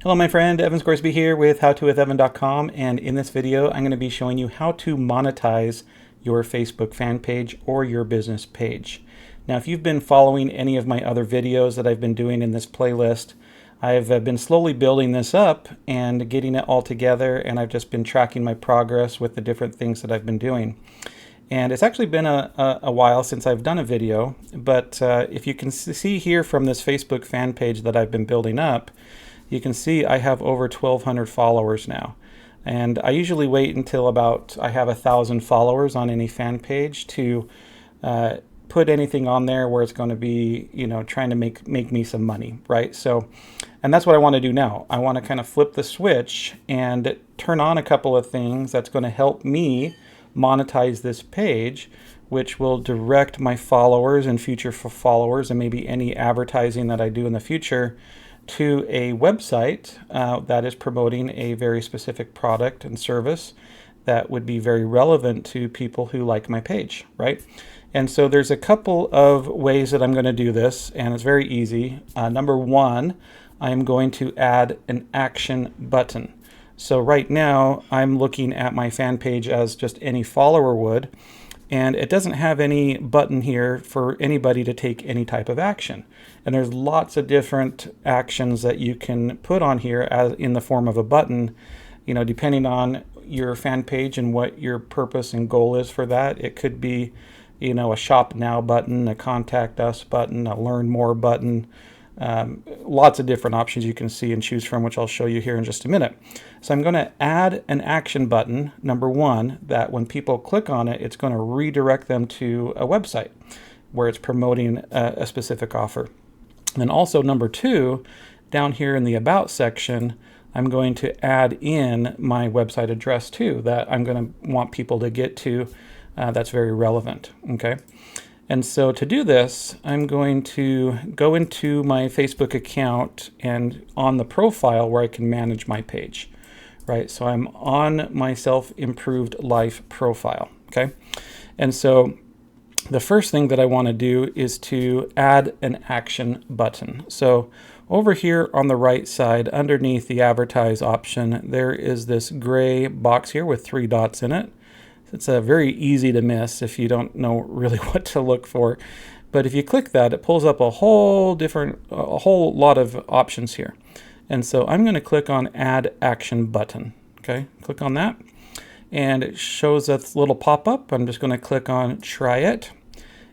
Hello my friend, Evan Scoresby here with howtowithevan.com, and in this video I'm going to be showing you how to monetize your Facebook fan page or your business page. Now if you've been following any of my other videos that I've been doing in this playlist, I've been slowly building this up and getting it all together, and I've just been tracking my progress with the different things that I've been doing. And it's actually been a while since I've done a video, but if you can see here from this Facebook fan page that I've been building up, you can see I have over 1,200 followers now. And I usually wait until about I have 1,000 followers on any fan page to put anything on there where it's going to be, trying to make me some money, right? So, and that's what I want to do now. I want to kind of flip the switch and turn on a couple of things that's going to help me monetize this page, which will direct my followers and future followers and maybe any advertising that I do in the future to a website that is promoting a very specific product and service that would be very relevant to people who like my page, right? And so there's a couple of ways that I'm going to do this, and it's very easy. Number one, I'm going to add an action button. So right now I'm looking at my fan page as just any follower would, and it doesn't have any button here for anybody to take any type of action. And there's lots of different actions that you can put on here as in the form of a button, depending on your fan page and what your purpose and goal is for that. It could be, a shop now button, a contact us button, a learn more button, lots of different options you can see and choose from, which I'll show you here in just a minute. So I'm going to add an action button, number one, that when people click on it, it's going to redirect them to a website where it's promoting a specific offer. And then also number two, down here in the About section, I'm going to add in my website address too, that I'm going to want people to get to that's very relevant, okay? And so to do this, I'm going to go into my Facebook account and on the profile where I can manage my page, right? So I'm on my Self-Improved Life profile, okay? And so the first thing that I want to do is to add an action button. So over here on the right side, underneath the advertise option, there is this gray box here with 3 dots in it. It's very easy to miss if you don't know really what to look for. But if you click that, it pulls up a whole lot of options here. And so I'm going to click on Add Action Button. Okay, click on that. And it shows a little pop-up. I'm just going to click on Try It.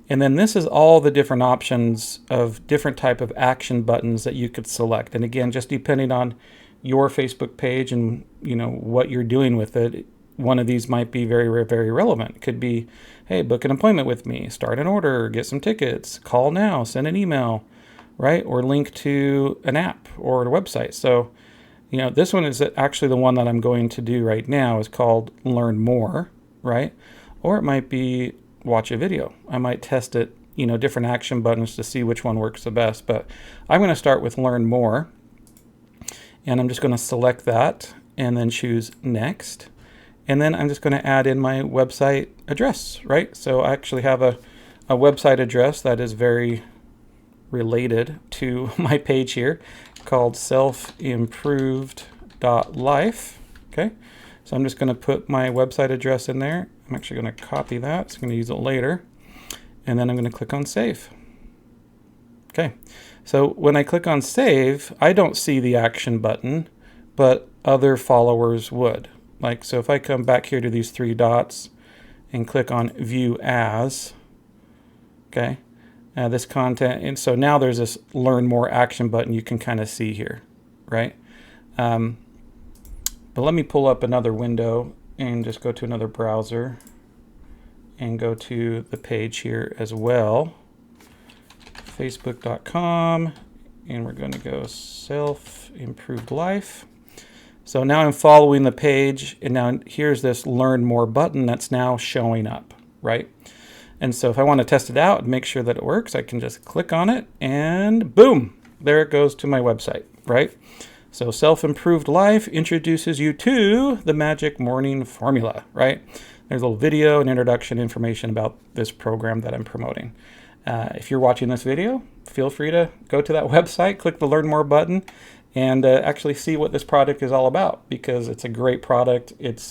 And then this is all the different options of different type of action buttons that you could select. And again, just depending on your Facebook page and what you're doing with it, one of these might be very, very relevant. It could be, hey, book an appointment with me, start an order, get some tickets, call now, send an email, right? Or link to an app or a website. So, this one is actually the one that I'm going to do right now is called Learn More, right? Or it might be watch a video. I might test it, different action buttons to see which one works the best. But I'm going to start with Learn More. And I'm just going to select that and then choose Next. And then I'm just going to add in my website address, right? So I actually have a website address that is very related to my page here called selfimproved.life. Okay, so I'm just going to put my website address in there. I'm actually going to copy that. So I'm going to use it later. And then I'm going to click on Save. Okay, so when I click on Save, I don't see the action button, but other followers would. So if I come back here to these 3 dots and click on View As, okay, this content, and so now there's this Learn More action button you can kind of see here, right? But let me pull up another window and just go to another browser and go to the page here as well, facebook.com, and we're going to go Self-Improved Life. So now I'm following the page, and now here's this Learn More button that's now showing up, right? And so if I want to test it out and make sure that it works, I can just click on it, and boom, there it goes to my website, right? So Self-Improved Life introduces you to the Magic Morning Formula, right? There's a little video and introduction information about this program that I'm promoting. If you're watching this video, feel free to go to that website, click the Learn More button, and actually see what this product is all about, because it's a great product. It's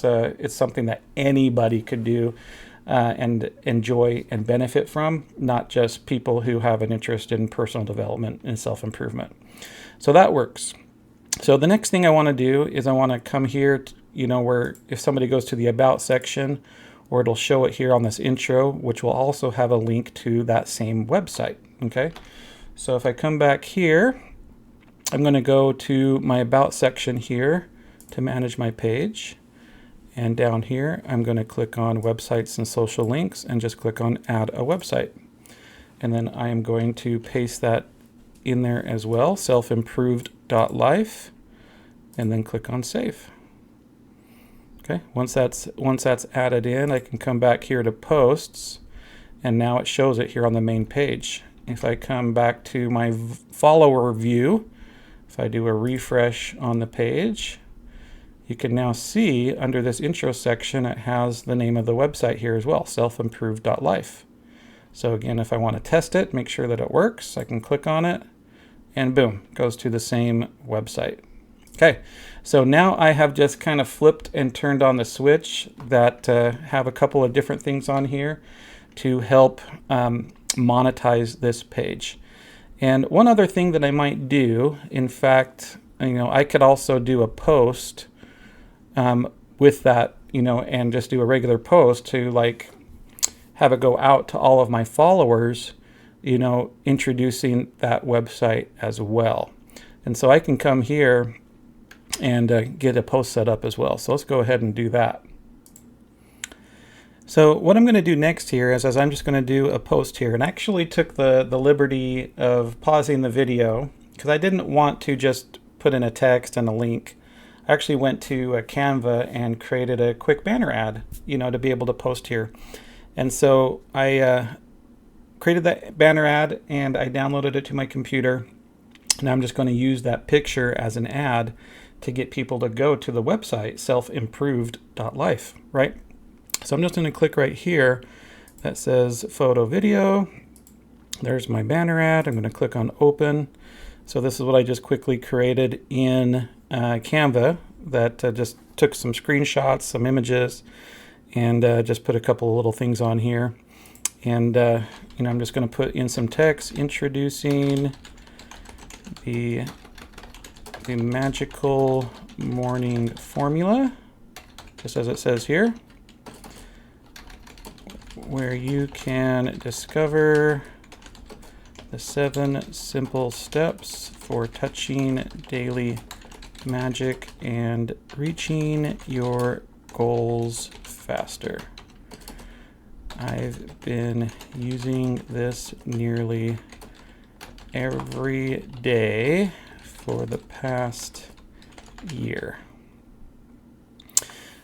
something that anybody could do and enjoy and benefit from, not just people who have an interest in personal development and self-improvement. So that works. So the next thing I want to do is I want to come here, where if somebody goes to the About section, or it'll show it here on this intro, which will also have a link to that same website. Okay, so if I come back here, I'm going to go to my About section here to manage my page. And down here, I'm going to click on Websites and Social Links and just click on Add a Website. And then I am going to paste that in there as well, selfimproved.life, and then click on Save. Okay, once that's added in, I can come back here to Posts, and now it shows it here on the main page. If I come back to my follower view, if I do a refresh on the page, you can now see under this intro section, it has the name of the website here as well, selfimproved.life. So again, if I want to test it, make sure that it works, I can click on it, and boom, goes to the same website. Okay, so now I have just kind of flipped and turned on the switch that have a couple of different things on here to help monetize this page. And one other thing that I might do, in fact, I could also do a post with that, and just do a regular post to like have it go out to all of my followers, introducing that website as well. And so I can come here and get a post set up as well. So let's go ahead and do that. So what I'm going to do next here is I'm just going to do a post here, and I actually took the liberty of pausing the video because I didn't want to just put in a text and a link. I actually went to Canva and created a quick banner ad, to be able to post here. And so I created that banner ad and I downloaded it to my computer. Now I'm just going to use that picture as an ad to get people to go to the website, selfimproved.life, right? So I'm just going to click right here that says photo video. There's my banner ad. I'm going to click on open. So this is what I just quickly created in Canva that just took some screenshots, some images, and just put a couple of little things on here. And I'm just going to put in some text introducing the magical morning formula, just as it says here, where you can discover the 7 simple steps for touching daily magic and reaching your goals faster. I've been using this nearly every day for the past year.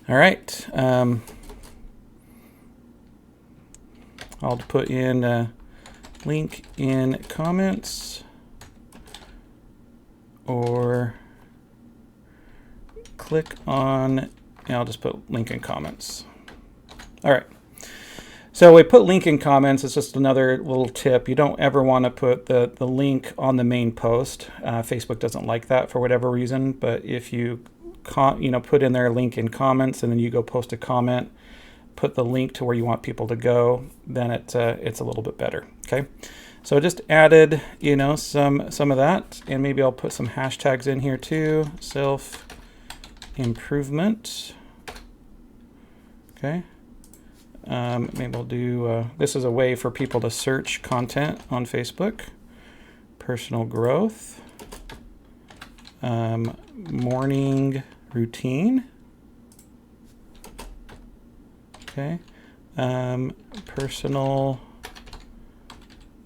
All right. I'll put in a link in comments, or click on, and I'll just put link in comments. All right. So we put link in comments. It's just another little tip. You don't ever want to put the link on the main post. Facebook doesn't like that for whatever reason. But if you put in there a link in comments, and then you go post a comment, put the link to where you want people to go, then it's a little bit better. Okay. So I just added some of that, and maybe I'll put some hashtags in here too. Self improvement. Okay. Maybe I'll do, this is a way for people to search content on Facebook. Personal growth. Morning routine. Okay. Personal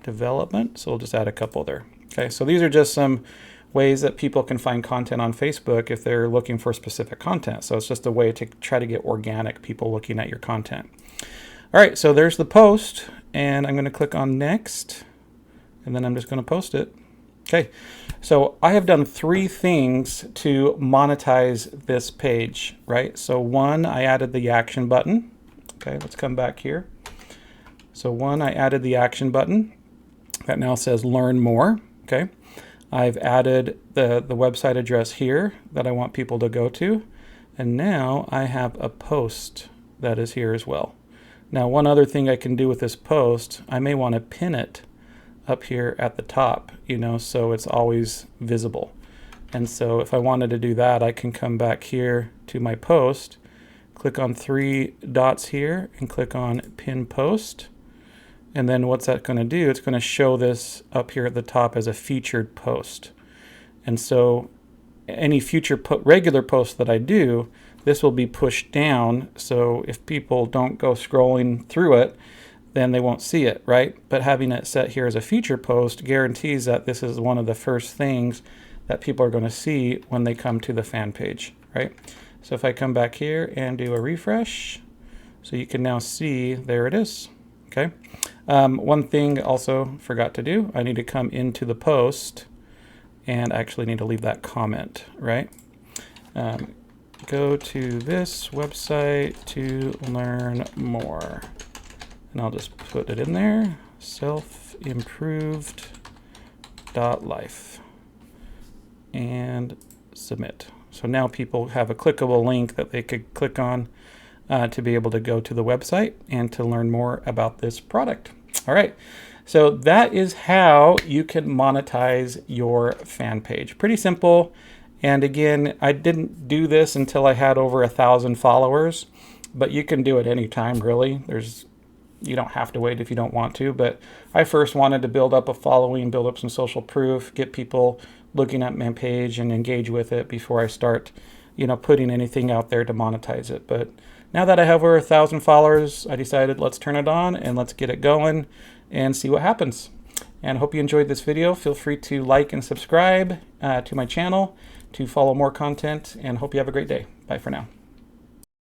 development. So we'll just add a couple there. Okay. So these are just some ways that people can find content on Facebook if they're looking for specific content. So it's just a way to try to get organic people looking at your content. All right, so there's the post, and I'm going to click on next, and then I'm just going to post it. Okay, so I have done 3 things to monetize this page, right? So 1, I added the action button. Okay, let's come back here. So 1, I added the action button that now says learn more. Okay, I've added the website address here that I want people to go to. And now I have a post that is here as well. Now, one other thing I can do with this post, I may want to pin it up here at the top, so it's always visible. And so if I wanted to do that, I can come back here to my post, click on 3 dots here and click on pin post. And then what's that going to do? It's going to show this up here at the top as a featured post. And so any future regular posts that I do, this will be pushed down. So if people don't go scrolling through it, then they won't see it, right? But having it set here as a feature post guarantees that this is one of the first things that people are going to see when they come to the fan page, right? So if I come back here and do a refresh, so you can now see, there it is, okay? One thing also forgot to do, I need to come into the post and actually need to leave that comment, right? Go to this website to learn more. And I'll just put it in there, selfimproved.life, and submit. So now people have a clickable link that they could click on to be able to go to the website and to learn more about this product. All right, so that is how you can monetize your fan page. Pretty simple. And again, I didn't do this until I had over 1,000 followers, but you can do it anytime, really. You don't have to wait if you don't want to, but I first wanted to build up a following, build up some social proof, get people looking at my page and engage with it before I start, putting anything out there to monetize it. But now that I have over 1,000 followers, I decided let's turn it on and let's get it going and see what happens. And I hope you enjoyed this video. Feel free to like and subscribe to my channel to follow more content, and hope you have a great day. Bye for now.